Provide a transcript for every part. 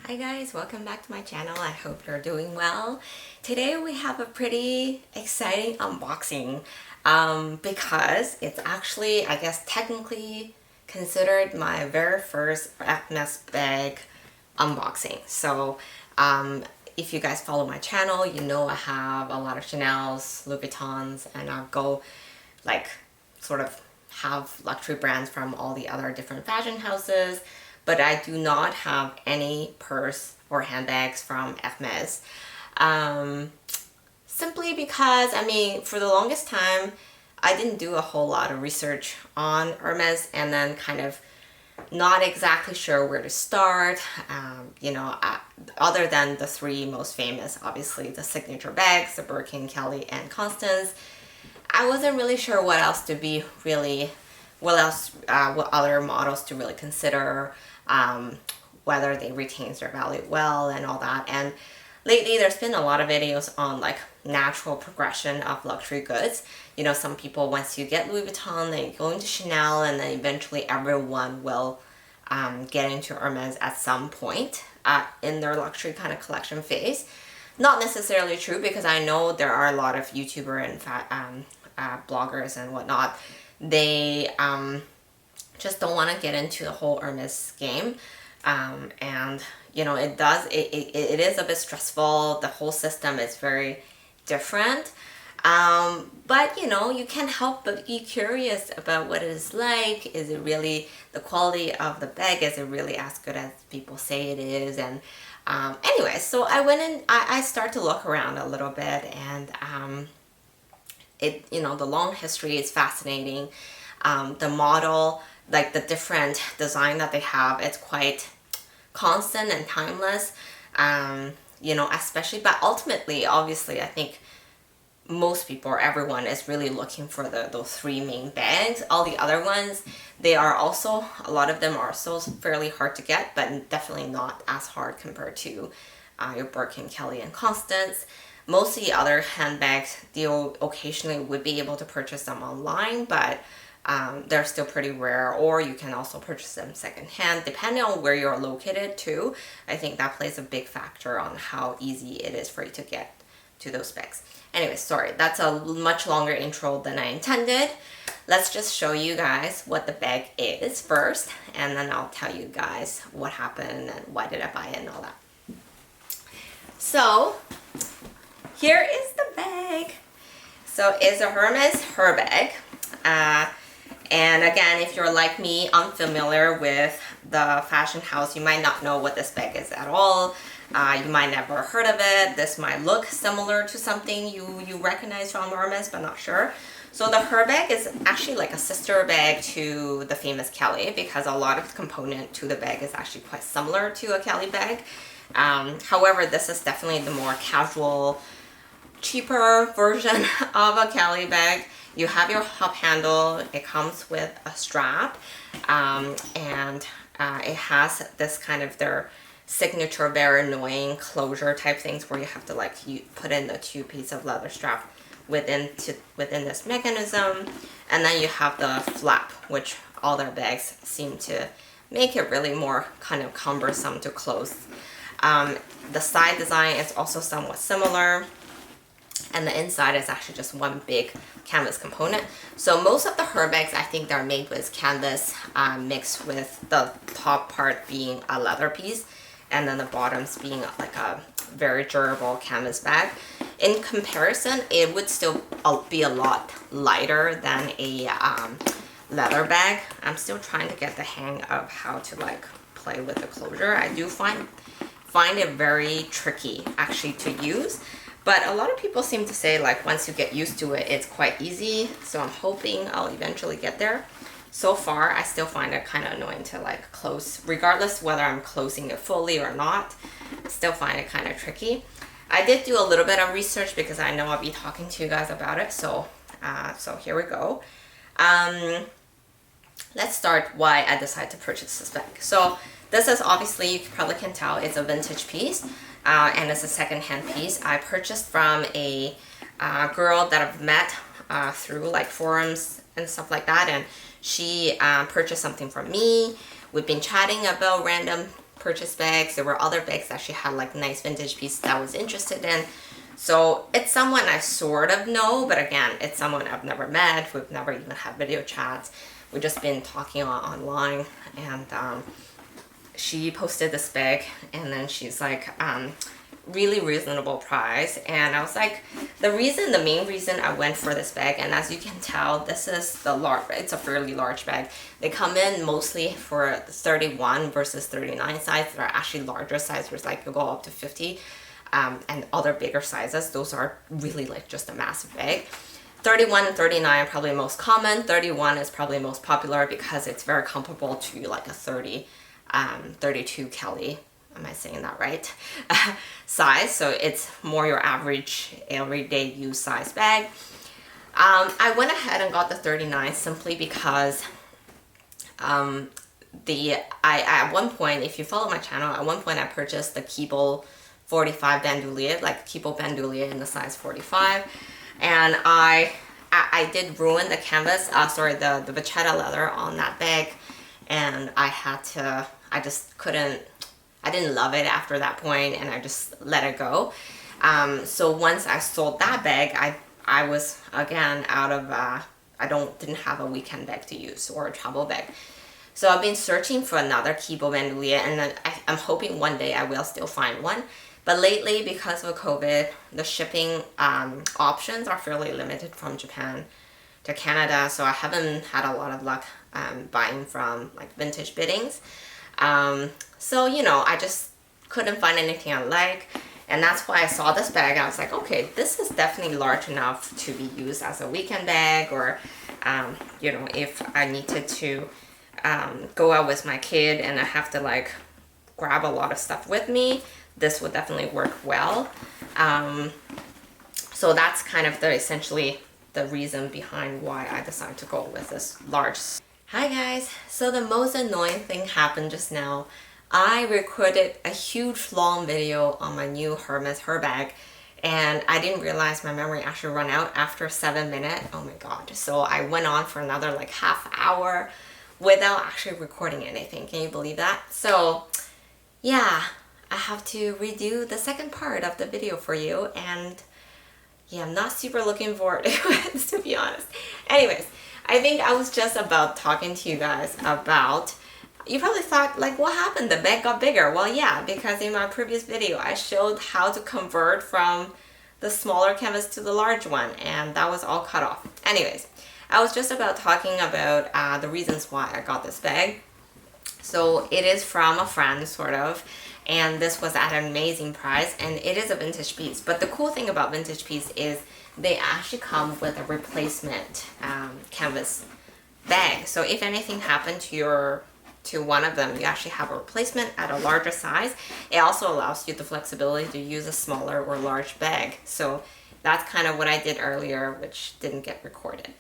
Hi guys, welcome back to my channel. I hope you're doing well. Today we have a pretty exciting unboxing because it's actually, I guess, technically considered my very first HERMES bag unboxing. So if you guys follow my channel, you know I have a lot of Chanel's, Louis Vuittons, and I'll go like sort of have luxury brands from all the other different fashion houses, but I do not have any purse or handbags from HERMES. Simply because, I mean, for the longest time, I didn't do a whole lot of research on HERMES and then kind of not exactly sure where to start. Other than the three most famous, obviously the signature bags, the Birkin, Kelly, and Constance, I wasn't really sure what else to be really, what other models to really consider, whether they retain their value well and all that. And lately there's been a lot of videos on like natural progression of luxury goods. You know, some people, once you get Louis Vuitton, then you go into Chanel, and then eventually everyone will get into Hermes at some point in their luxury kind of collection phase. Not necessarily true, because I know there are a lot of YouTuber and bloggers and whatnot. They just don't want to get into the whole Hermes game, and you know, it is a bit stressful. The whole system is very different, but you know, you can't help but be curious about what it is like. Is it really the quality of the bag? Is it really as good as people say it is? And anyway, so I went in, I started to look around a little bit, and the long history is fascinating. The model, like the different design that they have, it's quite constant and timeless. Especially, but ultimately, obviously, I think most people or everyone is really looking for those three main bags. All the other ones, they are also, a lot of them are also fairly hard to get, but definitely not as hard compared to your Birkin, Kelly, and Constance. Most of the other handbags, you occasionally would be able to purchase them online, but they're still pretty rare, or you can also purchase them secondhand, depending on where you're located too. I think that plays a big factor on how easy it is for you to get to those bags. Anyway, sorry, that's a much longer intro than I intended. Let's just show you guys what the bag is first, and then I'll tell you guys what happened and why did I buy it and all that. So here is the bag. So it's a Hermes Her bag. And again, if you're like me, unfamiliar with the fashion house, you might not know what this bag is at all. You might never heard of it. This might look similar to something you recognize from Hermes, but not sure. So the Her bag is actually like a sister bag to the famous Kelly, because a lot of the component to the bag is actually quite similar to a Kelly bag. However, this is definitely the more casual, cheaper version of a Kelly bag. You have your hub handle, it comes with a strap, and it has this kind of their signature, very annoying closure type things where you have to like put in the two piece of leather strap within this mechanism, and then you have the flap, which all their bags seem to make it really more kind of cumbersome to close. The side design is also somewhat similar, and the inside is actually just one big canvas component. So most of the Her bags, I think they're made with canvas mixed with the top part being a leather piece, and then the bottoms being like a very durable canvas bag. In comparison, it would still be a lot lighter than a leather bag. I'm still trying to get the hang of how to like play with the closure. I do find it very tricky actually to use. But a lot of people seem to say like once you get used to it, it's quite easy. So I'm hoping I'll eventually get there. So far, I still find it kind of annoying to like close, regardless whether I'm closing it fully or not. I still find it kind of tricky. I did do a little bit of research because I know I'll be talking to you guys about it. So here we go. Let's start why I decided to purchase this bag. So this is obviously, you probably can tell, it's a vintage piece. And it's a second-hand piece. I purchased from a girl that I've met through like forums and stuff like that, and she purchased something from me. We've been chatting about random purchase bags. There were other bags that she had like nice vintage pieces that I was interested in. So it's someone I sort of know, but again, it's someone I've never met. We've never even had video chats. We've just been talking online, and she posted this bag, and then she's like, really reasonable price. And I was like, the main reason I went for this bag, and as you can tell, this is the large, it's a fairly large bag. They come in mostly for 31 versus 39 size. There are actually larger sizes, like you go up to 50, and other bigger sizes. Those are really like just a massive bag. 31 and 39 are probably most common. 31 is probably most popular because it's very comparable to like a 32 Kelly. Am I saying that right? Size. So it's more your average everyday use size bag. I went ahead and got the 39 simply because I at one point, if you follow my channel, at one point I purchased the Keeble 45 bandoulier, like Keeble bandoulier in the size 45, and I did ruin the canvas, the vachetta leather on that bag, and I just couldn't, I didn't love it after that point, and I just let it go. So once I sold that bag, I was again out of, didn't have a weekend bag to use or a travel bag. So I've been searching for another Keeble bandoulier, and then I'm hoping one day I will still find one. But lately, because of COVID, the shipping options are fairly limited from Japan to Canada, so I haven't had a lot of luck buying from like vintage biddings. So, you know, I just couldn't find anything I like, and that's why I saw this bag. I was like, okay, this is definitely large enough to be used as a weekend bag, or, you know, if I needed to go out with my kid and I have to like grab a lot of stuff with me, this would definitely work well. So that's kind of essentially the reason behind why I decided to go with this large. Hi guys, so the most annoying thing happened just now. I recorded a huge long video on my new HERMES bag, and I didn't realize my memory actually ran out after 7 minutes. Oh my god. So I went on for another like half hour without actually recording anything. Can you believe that? So yeah, I have to redo the second part of the video for you, and yeah, I'm not super looking forward to it, to be honest. Anyways, I think I was just about talking to you guys about, you probably thought like, what happened? The bag got bigger. Well, yeah, because in my previous video, I showed how to convert from the smaller canvas to the large one, and that was all cut off. Anyways, I was just about talking about the reasons why I got this bag. So it is from a friend, sort of, and this was at an amazing price, and it is a vintage piece. But the cool thing about vintage piece is they actually come with a replacement canvas bag. So if anything happened to one of them, you actually have a replacement at a larger size. It also allows you the flexibility to use a smaller or large bag. So that's kind of what I did earlier, which didn't get recorded.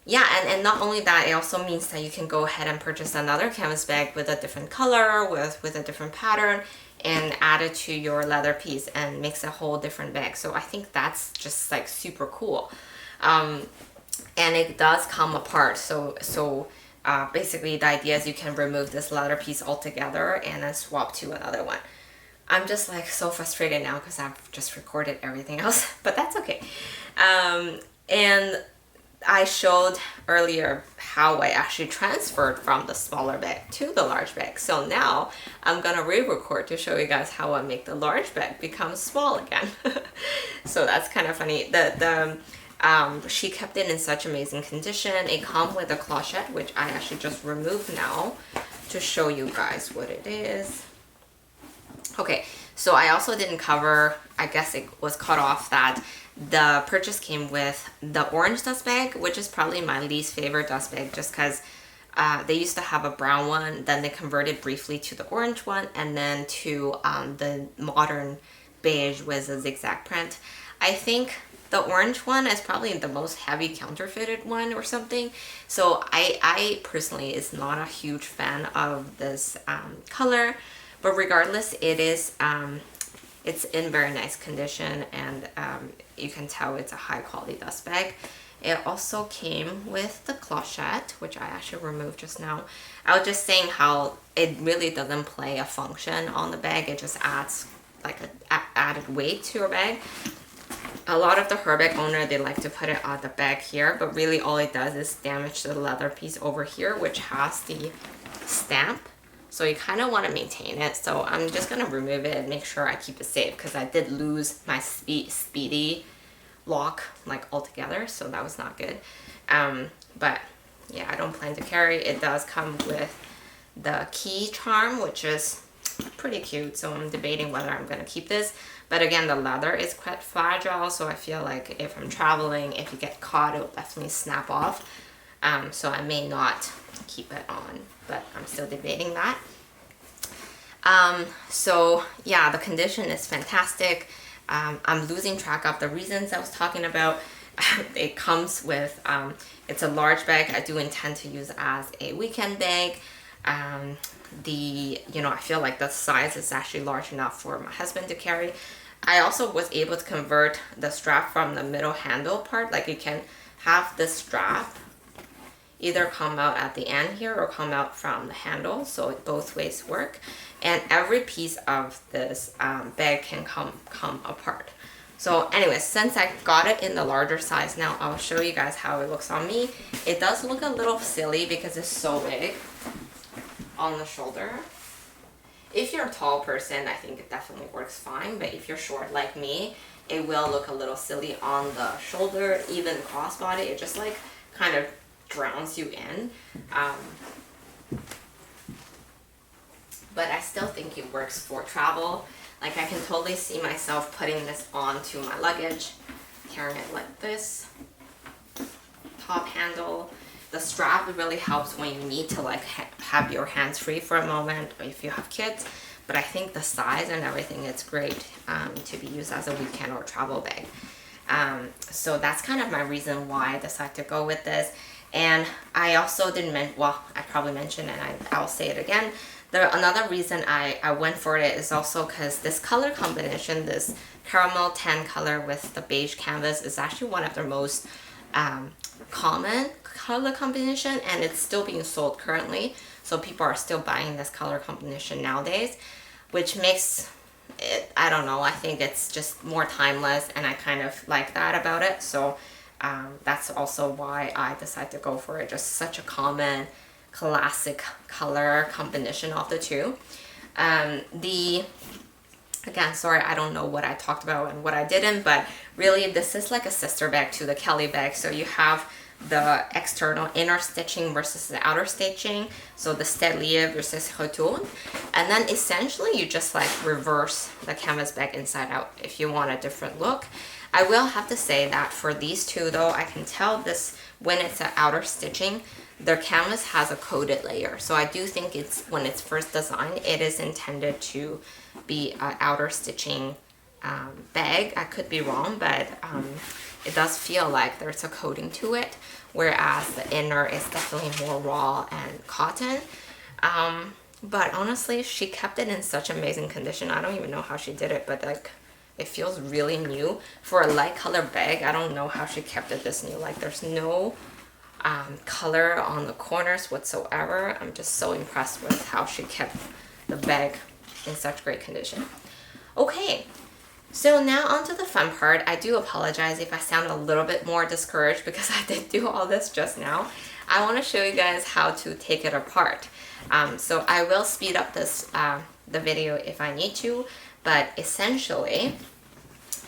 Yeah, and not only that, it also means that you can go ahead and purchase another canvas bag with a different color, with a different pattern, and add it to your leather piece and makes a whole different bag. So I think that's just like super cool. And it does come apart. So basically the idea is you can remove this leather piece altogether and then swap to another one. I'm just like so frustrated now because I've just recorded everything else, but that's okay. And I showed earlier how I actually transferred from the smaller bag to the large bag. So now I'm gonna re-record to show you guys how I make the large bag become small again. So that's kind of funny. She kept it in such amazing condition. It comes with a clochette, which I actually just removed now to show you guys what it is. Okay, so I also didn't cover, I guess it was cut off, that the purchase came with the orange dust bag, which is probably my least favorite dust bag, just because they used to have a brown one, then they converted briefly to the orange one, and then to the modern beige with a zigzag print. I think the orange one is probably the most heavy counterfeited one or something. So I personally is not a huge fan of this color, but regardless, it is it's in very nice condition, and you can tell it's a high quality dust bag. It also came with the clochette, which I actually removed just now. I was just saying how it really doesn't play a function on the bag. It just adds like a added weight to your bag. A lot of the Herbeck owner, they like to put it on the bag here, but really all it does is damage the leather piece over here, which has the stamp. So you kind of want to maintain it. So I'm just going to remove it and make sure I keep it safe, because I did lose my speedy lock like altogether, so that was not good. But yeah, I don't plan to carry. It does come with the key charm, which is pretty cute, so I'm debating whether I'm going to keep this. But again, the leather is quite fragile, so I feel like if I'm traveling, if you get caught, it will definitely snap off. So I may not keep it on, but I'm still debating that. So yeah, the condition is fantastic. I'm losing track of the reasons I was talking about. It comes with, it's a large bag. I do intend to use it as a weekend bag. I feel like the size is actually large enough for my husband to carry. I also was able to convert the strap from the middle handle part. Like you can have the strap either come out at the end here or come out from the handle, so it both ways work. And every piece of this bag can come apart. So anyways, since I got it in the larger size now, I'll show you guys how it looks on me. It does look a little silly because it's so big on the shoulder. If you're a tall person, I think it definitely works fine, but if you're short like me, it will look a little silly on the shoulder, even crossbody. It just like kind of drowns you in. But I still think it works for travel. Like I can totally see myself putting this onto my luggage, carrying it like this. Top handle. The strap really helps when you need to like have your hands free for a moment, or if you have kids. But I think the size and everything, it's great to be used as a weekend or travel bag. So that's kind of my reason why I decided to go with this. And I also didn't mention, well, I probably mentioned, and I'll say it again. Another reason I went for it is also because this color combination, this caramel tan color with the beige canvas, is actually one of the most common color combination, and it's still being sold currently. So people are still buying this color combination nowadays, which makes it, I don't know, I think it's just more timeless, and I kind of like that about it. So that's also why I decided to go for it. Just such a common classic color combination of the two. Again, sorry, I don't know what I talked about and what I didn't, but really this is like a sister bag to the Kelly bag. So you have the external inner stitching versus the outer stitching, so the stellier versus retourne, and then essentially you just like reverse the canvas bag inside out if you want a different look. I will have to say that for these two though, I can tell this when it's an outer stitching, their canvas has a coated layer. So I do think it's, when it's first designed, it is intended to be an outer stitching bag. I could be wrong, but it does feel like there's a coating to it, whereas the inner is definitely more raw and cotton. But honestly, she kept it in such amazing condition. I don't even know how she did it, but like it feels really new. For a light color bag, I don't know how she kept it this new. Like there's no color on the corners whatsoever. I'm just so impressed with how she kept the bag in such great condition. Okay, so now onto the fun part. I do apologize if I sound a little bit more discouraged because I did do all this just now. I want to show you guys how to take it apart. So I will speed up this the video if I need to, but essentially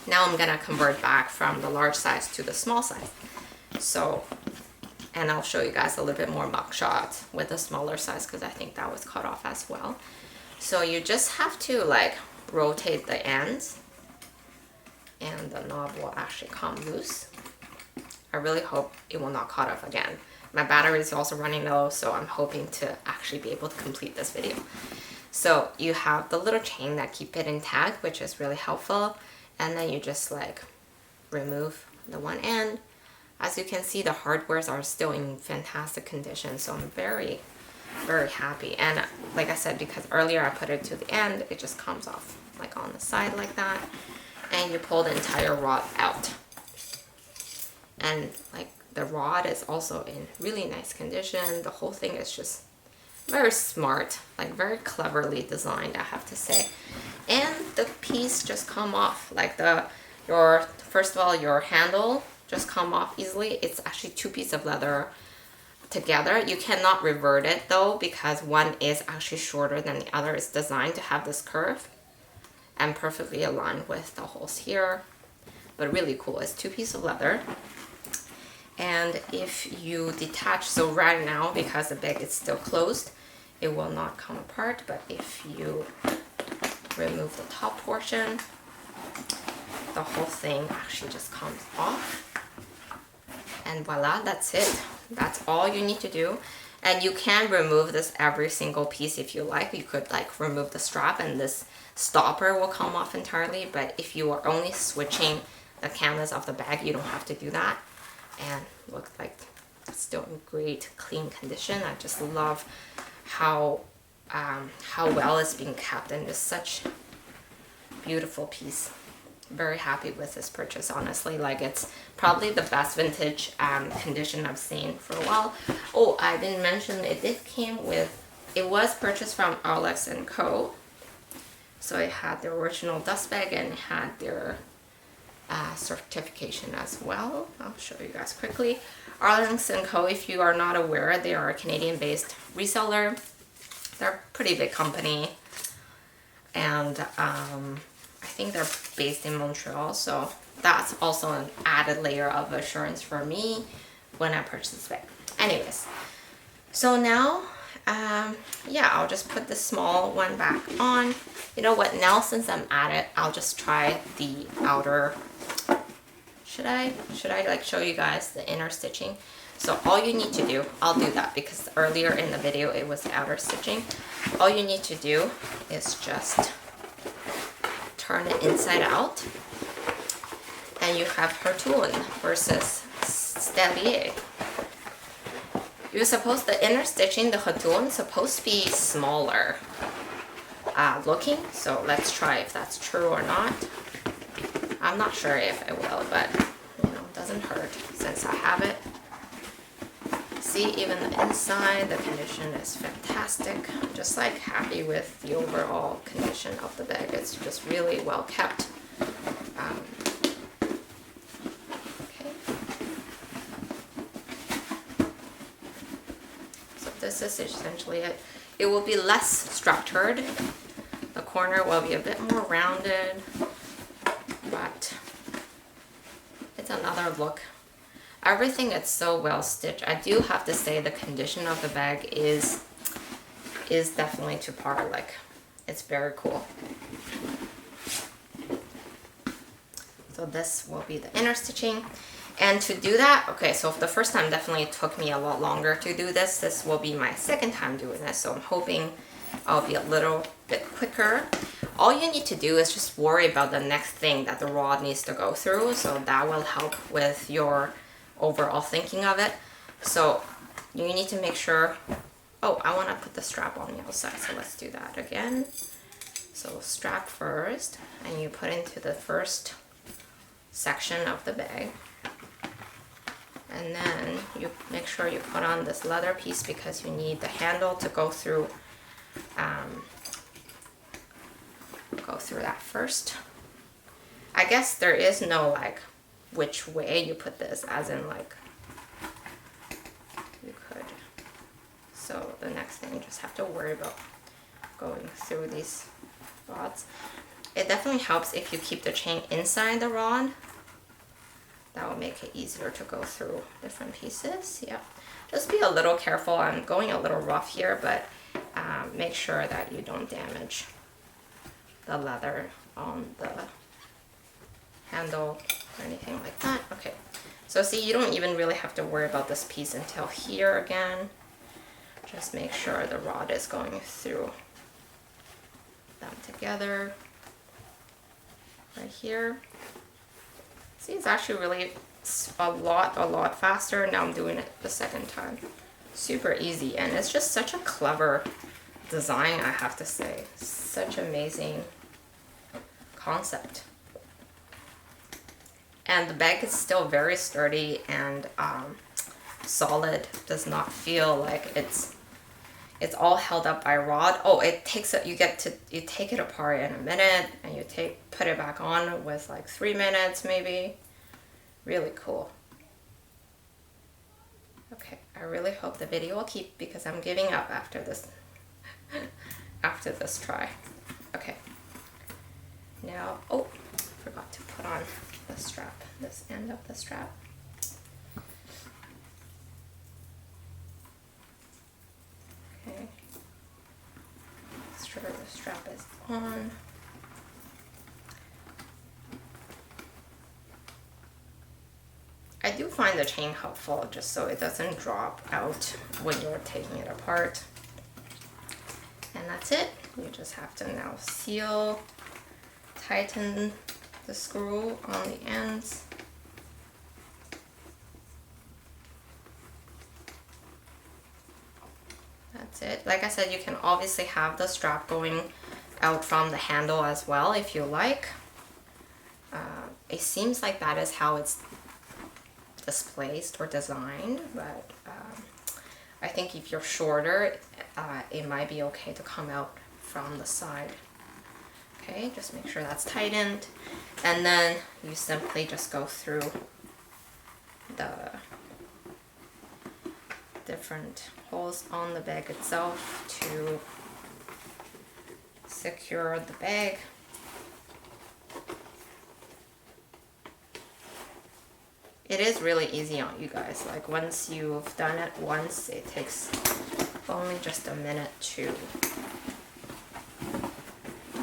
now I'm gonna convert back from the large size to the small size. So, and I'll show you guys a little bit more mock shots with the smaller size because I think that was cut off as well. So you just have to like rotate the ends and the knob will actually come loose. I really hope it will not cut off again. My battery is also running low, so I'm hoping to actually be able to complete this video. So you have the little chain that keep it intact, which is really helpful. And then you just like remove the one end. As you can see, the hardwares are still in fantastic condition, so I'm very, very happy. And like I said, because earlier I put it to the end, it just comes off like on the side like that. And you pull the entire rod out. And like the rod is also in really nice condition. The whole thing is just very smart, like very cleverly designed, I have to say. And the piece just come off, like first of all, your handle just come off easily. It's actually 2 pieces of leather together. You cannot revert it though, because one is actually shorter than the other. It's designed to have this curve and perfectly aligned with the holes here. But really cool. It's 2 pieces of leather. And if you detach, so right now, because the bag is still closed, it will not come apart. But if you remove the top portion, the whole thing actually just comes off. And voila, that's it. That's all you need to do. And you can remove this every single piece if you like. You could like remove the strap and this stopper will come off entirely. But if you are only switching the canvas of the bag, you don't have to do that. And looks like it's still in great clean condition. I just love how well it's being kept, and just such beautiful piece. Very happy with this purchase, honestly. Like, it's probably the best vintage condition I've seen for a while. Oh, I didn't mention it was purchased from Alex & Co. So it had the original dust bag and it had their certification as well. I'll show you guys quickly. Alex & Co., if you are not aware, they are a Canadian-based reseller. They're a pretty big company, and I think they're based in Montreal, so that's also an added layer of assurance for me when I purchase this bag. Anyways, so now, yeah, I'll just put the small one back on. You know what, now since I'm at it, I'll just try the outer. Should I like show you guys the inner stitching? So all you need to do, I'll do that because earlier in the video it was the outer stitching. All you need to do is just turn it inside out, and you have Hertoon versus Stellier. The inner stitching, the Hertoon, is supposed to be smaller looking, so let's try if that's true or not. I'm not sure if it will, but you know, it doesn't hurt since I have it. See, even the inside, the condition is fantastic. I'm just like happy with the overall condition of the bag. It's just really well kept. Okay. So this is essentially it. It will be less structured. The corner will be a bit more rounded, but it's another look. Everything is so well stitched. I do have to say the condition of the bag is definitely to par. Like, it's very cool. So this will be the inner stitching. And to do that, okay, so the first time definitely took me a lot longer to do this. This will be my second time doing this, so I'm hoping I'll be a little bit quicker. All you need to do is just worry about the next thing that the rod needs to go through, so that will help with your overall thinking of it. So you need to make sure, oh, I want to put the strap on the outside, so let's do that again. So strap first, and you put into the first section of the bag, and then you make sure you put on this leather piece because you need the handle to go through that first. I guess there is no like which way you put this, as in like you could. So the next thing, you just have to worry about going through these rods. It definitely helps if you keep the chain inside the rod. That will make it easier to go through different pieces. Yeah, just be a little careful. I'm going a little rough here, but make sure that you don't damage the leather on the handle or anything like that. Okay, so see, you don't even really have to worry about this piece until here again. Just make sure the rod is going through them together right here. See, it's actually really a lot faster. Now I'm doing it the second time. Super easy, and it's just such a clever design, I have to say. Such amazing concept. And the bag is still very sturdy, and solid, does not feel like it's all held up by a rod. Oh, it takes it, you take it apart in a minute and you put it back on with like 3 minutes maybe. Really cool. Okay, I really hope the video will keep because I'm giving up after this after this try. Okay. Now, oh, forgot to put on the strap, this end of the strap. Okay. Make sure the strap is on. I do find the chain helpful just so it doesn't drop out when you're taking it apart. And that's it. You just have to now seal, tighten the screw on the ends. That's it. Like I said, you can obviously have the strap going out from the handle as well if you like. It seems like that is how it's displaced or designed, but I think if you're shorter, it might be okay to come out from the side. Okay, just make sure that's tightened, and then you simply just go through the different holes on the bag itself to secure the bag. It is really easy on you guys. Like once you've done it once, it takes only just a minute to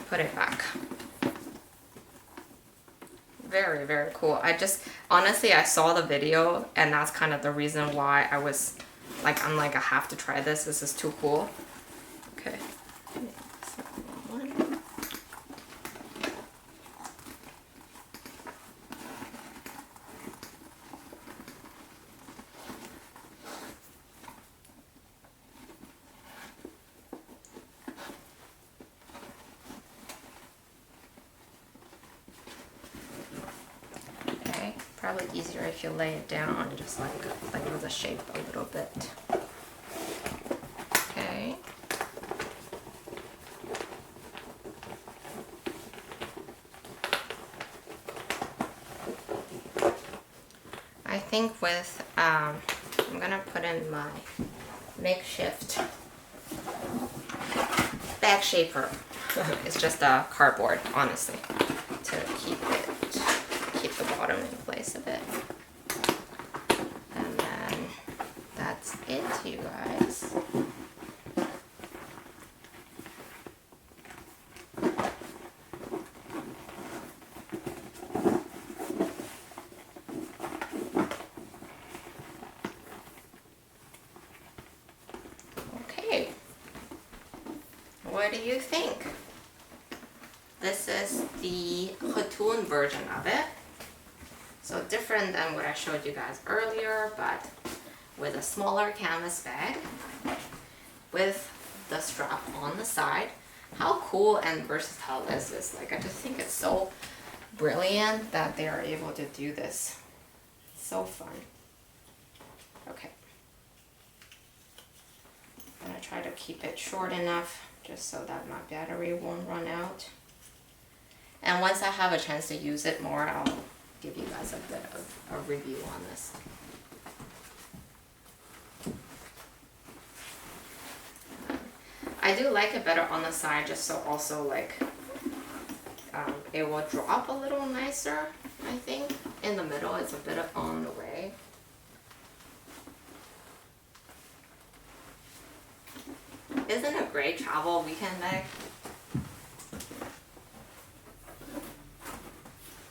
put it back. Very, very cool. Honestly, I saw the video and that's kind of the reason why I was like, I have to try this. This is too cool. Okay. Probably easier if you lay it down and just like play with the shape a little bit. Okay. I think with, I'm gonna put in my makeshift bag shaper. It's just a cardboard, honestly, to keep the bottom in place a bit. And then that's it, you guys. Okay. What do you think? This is the Khatoon version of it. So different than what I showed you guys earlier, but with a smaller canvas bag with the strap on the side. How cool and versatile is this? Like, I just think it's so brilliant that they are able to do this. So fun. Okay. I'm gonna try to keep it short enough just so that my battery won't run out. And once I have a chance to use it more, I'll give you guys a bit of a review on this. I do like it better on the side just so also like it will drop a little nicer, I think. In the middle it's a bit of on the way. Isn't it a great travel weekend bag?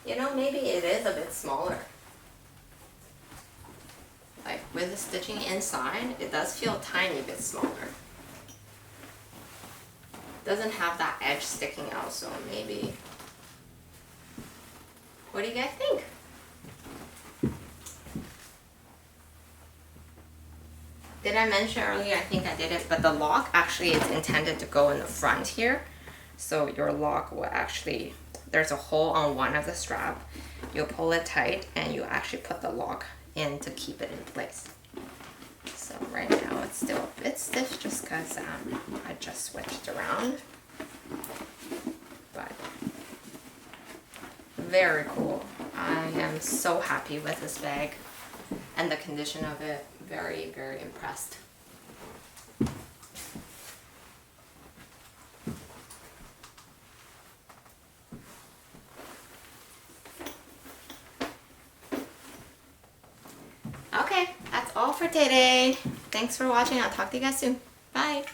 You know, maybe it is a bit smaller. Like with the stitching inside, it does feel a tiny bit smaller. Doesn't have that edge sticking out, so maybe. What do you guys think? Did I mention earlier? I think I didn't, but the lock actually is intended to go in the front here. So your lock will actually, there's a hole on one of the strap. You'll pull it tight and you actually put the lock in to keep it in place. So right now it's still a bit stiff just because I just switched around. But very cool. I am so happy with this bag and the condition of it. Very, very impressed. Okay, that's all for today. Thanks for watching. I'll talk to you guys soon. Bye.